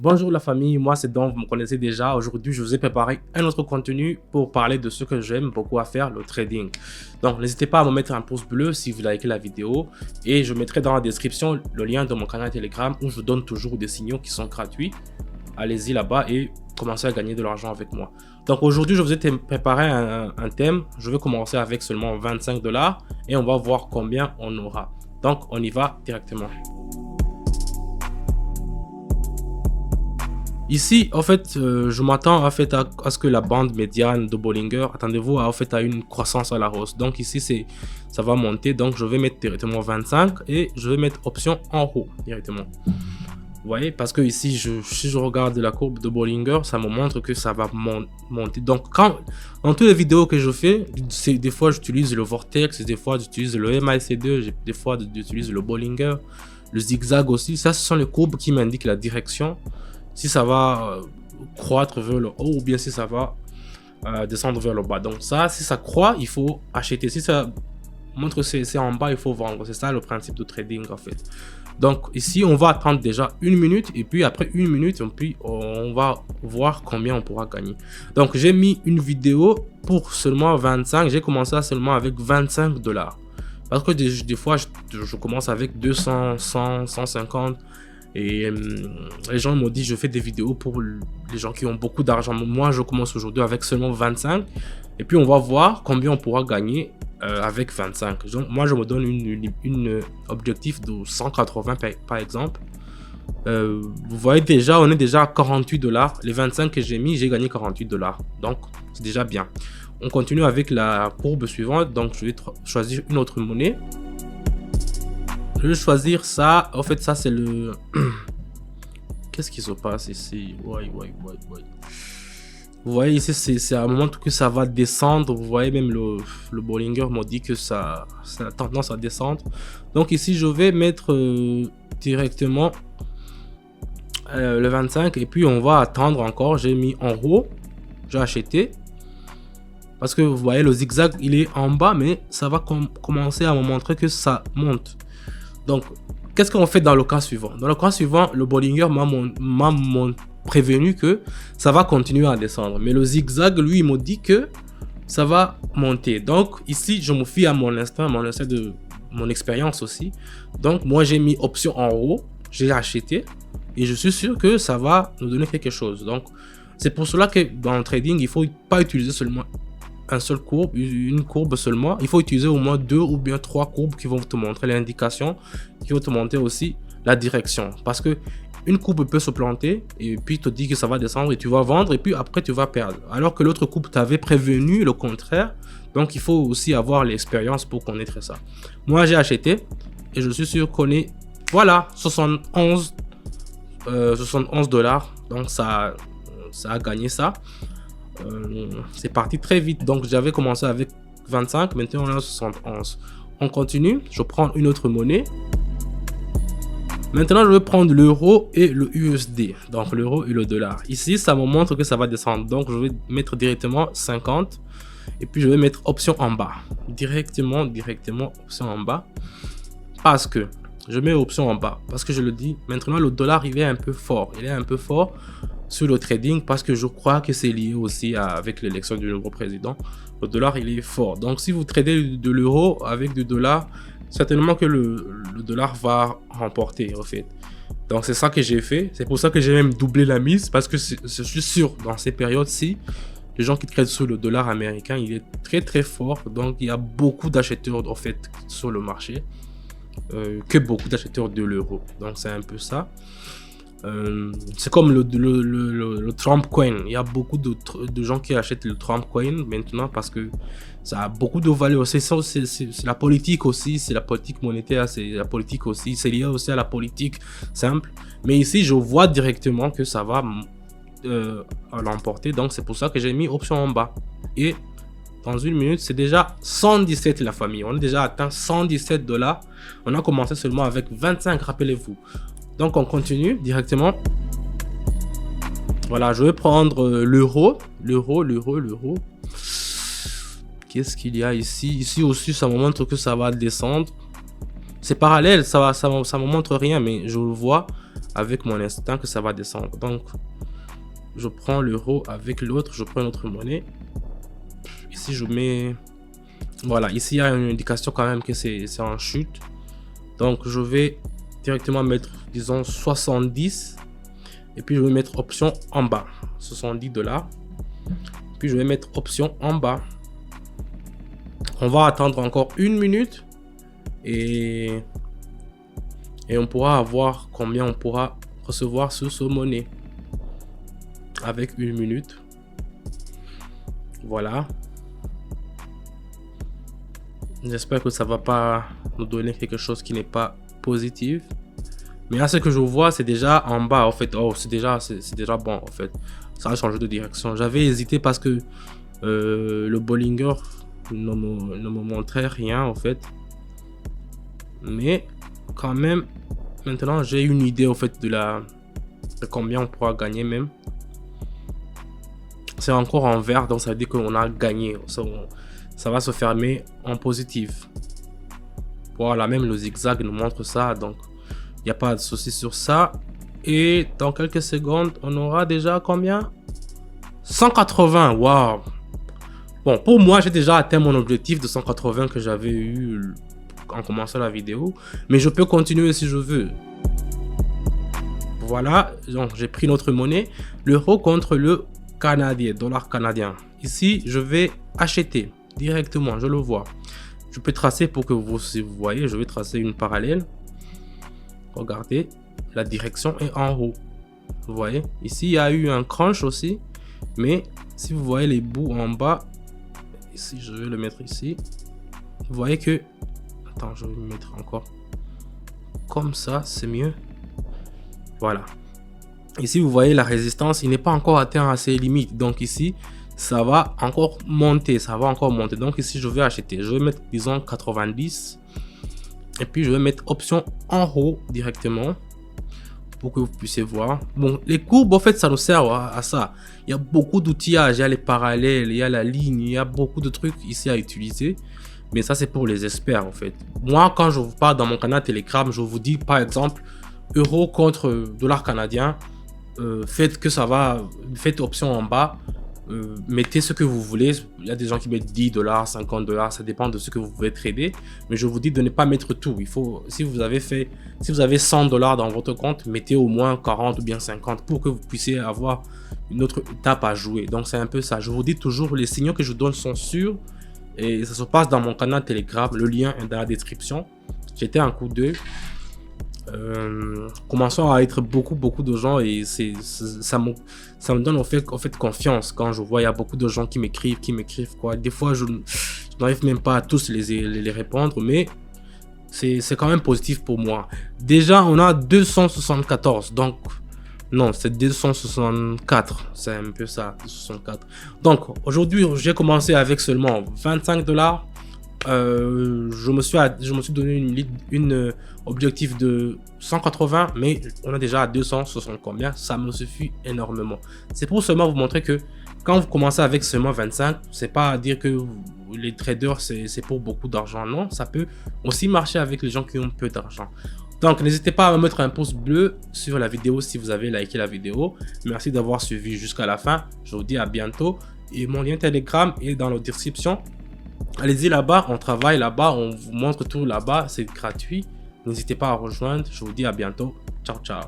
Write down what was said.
Bonjour la famille, moi c'est Don, vous me connaissez déjà. Aujourd'hui, je vous ai préparé un autre contenu pour parler de ce que j'aime beaucoup à faire, le trading. Donc, n'hésitez pas à me mettre un pouce bleu si vous likez la vidéo et je mettrai dans la description le lien de mon canal Telegram où je donne toujours des signaux qui sont gratuits. Allez-y là-bas et commencez à gagner de l'argent avec moi. Donc aujourd'hui, je vous ai préparé un thème. Je vais commencer avec seulement 25 $ et on va voir combien on aura. Donc, on y va directement. Ici, en fait, je m'attends à ce que la bande médiane de Bollinger, attendez-vous à une croissance à la hausse. Donc ici, ça va monter. Donc je vais mettre directement 25 et je vais mettre option en haut directement. Vous voyez, parce que ici, si je regarde la courbe de Bollinger, ça me montre que ça va monter. Donc dans toutes les vidéos que je fais, des fois j'utilise le Vortex, des fois j'utilise le MACD, des fois j'utilise le Bollinger, le zigzag aussi. Ça, ce sont les courbes qui m'indiquent la direction. Si ça va croître vers le haut ou bien si ça va descendre vers le bas. Donc ça, si ça croît, il faut acheter. Si ça montre que c'est en bas, il faut vendre. C'est ça le principe de trading en fait. Donc ici, on va attendre déjà 1 minute et puis après 1 minute, on va voir combien on pourra gagner. Donc j'ai mis une vidéo pour seulement 25. J'ai commencé seulement avec 25 $. Parce que des fois, je commence avec 200, 100, 150. Et les gens m'ont dit je fais des vidéos pour les gens qui ont beaucoup d'argent. Moi je commence aujourd'hui avec seulement 25 et puis on va voir combien on pourra gagner avec 25. Donc, moi je me donne une objectif de 180 par exemple. Vous voyez déjà, on est déjà à 48 $. Les 25 que j'ai mis, j'ai gagné 48 $. Donc c'est déjà bien. On continue avec la courbe suivante. Donc je vais choisir une autre monnaie. Je vais choisir ça. En fait, ça c'est le... Qu'est-ce qui se passe ici? Ouais. Vous voyez ici, c'est à un moment que ça va descendre. Vous voyez même le Bollinger m'a dit que ça a tendance à descendre. Donc ici, je vais mettre directement le 25. Et puis, on va attendre encore. J'ai mis en haut. J'ai acheté. Parce que vous voyez, le zigzag, il est en bas. Mais ça va commencer à me montrer que ça monte. Donc, qu'est-ce qu'on fait dans le cas suivant? Dans le cas suivant, le Bollinger m'a prévenu que ça va continuer à descendre. Mais le zigzag, lui, il m'a dit que ça va monter. Donc, ici, je me fie à mon instinct, de mon expérience aussi. Donc, moi, j'ai mis option en haut. J'ai acheté. Et je suis sûr que ça va nous donner quelque chose. Donc, c'est pour cela que dans le trading, il ne faut pas utiliser seulement une courbe seulement. Il faut utiliser au moins 2 ou bien 3 courbes qui vont te montrer l'indication, qui vont te montrer aussi la direction. Parce que une courbe peut se planter et puis te dit que ça va descendre et tu vas vendre et puis après tu vas perdre. Alors que l'autre courbe t'avait prévenu le contraire. Donc il faut aussi avoir l'expérience pour connaître ça. Moi j'ai acheté et je suis sûr qu'on est, voilà, 71 $. Donc ça a gagné ça. C'est parti très vite. Donc j'avais commencé avec 25, maintenant on est à 71. On continue, je prends une autre monnaie. Maintenant je vais prendre l'euro et le USD, donc l'euro et le dollar. Ici ça me montre que ça va descendre, donc je vais mettre directement 50 et puis je vais mettre option en bas, directement option en bas, parce que je mets option en bas parce que je le dis maintenant, le dollar il est un peu fort, sur le trading parce que je crois que c'est lié aussi avec l'élection du nouveau président. Le dollar il est fort, donc si vous tradez de l'euro avec du dollar, certainement que le dollar va remporter en fait. Donc c'est ça que j'ai fait, c'est pour ça que j'ai même doublé la mise parce que je suis sûr dans ces périodes-ci, les gens qui tradent sur le dollar américain il est très fort, donc il y a beaucoup d'acheteurs en fait sur le marché. Que beaucoup d'acheteurs de l'euro, donc c'est un peu ça. C'est comme le Trump coin, il y a beaucoup de gens qui achètent le Trump coin maintenant parce que ça a beaucoup de valeur. C'est la politique aussi, c'est la politique monétaire, c'est la politique aussi, c'est lié aussi à la politique simple. Mais ici je vois directement que ça va l'emporter, donc c'est pour ça que j'ai mis option en bas. Et dans 1 minute, c'est déjà 117 la famille. On a déjà atteint 117 $. On a commencé seulement avec 25, rappelez-vous. Donc on continue directement. Voilà, je vais prendre l'euro. Qu'est-ce qu'il y a ici? Ici aussi, ça me montre que ça va descendre. C'est parallèle, ça me montre rien, mais je le vois avec mon instinct que ça va descendre. Donc, je prends l'euro avec l'autre, je prends une autre monnaie. Ici, je mets... Voilà, ici, il y a une indication quand même que c'est en chute. Donc, je vais directement mettre, disons, 70. Et puis, je vais mettre option en bas, 70 $. Puis, je vais mettre option en bas. On va attendre encore 1 minute. Et on pourra avoir combien on pourra recevoir sur ce monnaie. Avec 1 minute. Voilà. J'espère que ça va pas nous donner quelque chose qui n'est pas positif. Mais là, ce que je vois, c'est déjà en bas, en fait. Oh, c'est déjà bon, en fait. Ça a changé de direction. J'avais hésité parce que le Bollinger ne me montrait rien, en fait. Mais quand même, maintenant, j'ai une idée, en fait, de combien on pourra gagner même. C'est encore en vert, donc ça veut dire qu'on a gagné. Ça va se fermer en positif. Voilà, même le zigzag nous montre ça, donc il n'y a pas de souci sur ça. Et dans quelques secondes, on aura déjà combien? 180, waouh! Bon, pour moi, j'ai déjà atteint mon objectif de 180 que j'avais eu en commençant la vidéo. Mais je peux continuer si je veux. Voilà, donc j'ai pris notre monnaie, l'euro contre le canadien, dollar canadien. Ici, je vais acheter directement, je le vois. Je peux tracer pour que vous voyez, je vais tracer une parallèle. Regardez, la direction est en haut. Vous voyez, ici il y a eu un crunch aussi, mais si vous voyez les bouts en bas, ici je vais le mettre ici. Vous voyez que, attends, je vais le mettre encore comme ça, c'est mieux. Voilà. Ici vous voyez la résistance, il n'est pas encore atteint à ses limites, donc ici ça va encore monter, donc ici je vais acheter, je vais mettre disons 90 et puis je vais mettre option en haut directement pour que vous puissiez voir. Bon, les courbes en fait ça nous sert à ça, il y a beaucoup d'outillages, il y a les parallèles, il y a la ligne, il y a beaucoup de trucs ici à utiliser, mais ça c'est pour les experts en fait. Moi quand je vous parle dans mon canal Telegram, je vous dis par exemple euro contre dollar canadien, faites option en bas, mettez ce que vous voulez. Il y a des gens qui mettent 10 $, 50 $, ça dépend de ce que vous pouvez trader, mais je vous dis de ne pas mettre tout. Il faut, si vous avez 100 $ dans votre compte, mettez au moins 40 ou bien 50 pour que vous puissiez avoir une autre étape à jouer. Donc c'est un peu ça, je vous dis toujours, les signaux que je donne sont sûrs et ça se passe dans mon canal Telegram, le lien est dans la description. J'étais un coup d'œil. Commençons à être beaucoup de gens et ça me donne en fait confiance quand je vois il y a beaucoup de gens qui m'écrivent quoi. Des fois je n'arrive même pas à tous les répondre, mais c'est quand même positif pour moi. Déjà on a 274, donc non c'est 264, c'est un peu ça, 264. Donc aujourd'hui j'ai commencé avec seulement 25 $. Je me suis donné une objectif de 180, mais on est déjà à 260 combien, ça me suffit énormément. C'est pour seulement vous montrer que quand vous commencez avec seulement 25, c'est pas à dire que les traders c'est pour beaucoup d'argent, non, ça peut aussi marcher avec les gens qui ont peu d'argent. Donc n'hésitez pas à me mettre un pouce bleu sur la vidéo si vous avez liké la vidéo. Merci d'avoir suivi jusqu'à la fin, je vous dis à bientôt et mon lien Telegram est dans la description. Allez-y là-bas, on travaille là-bas, on vous montre tout là-bas, c'est gratuit. N'hésitez pas à rejoindre, je vous dis à bientôt. Ciao, ciao.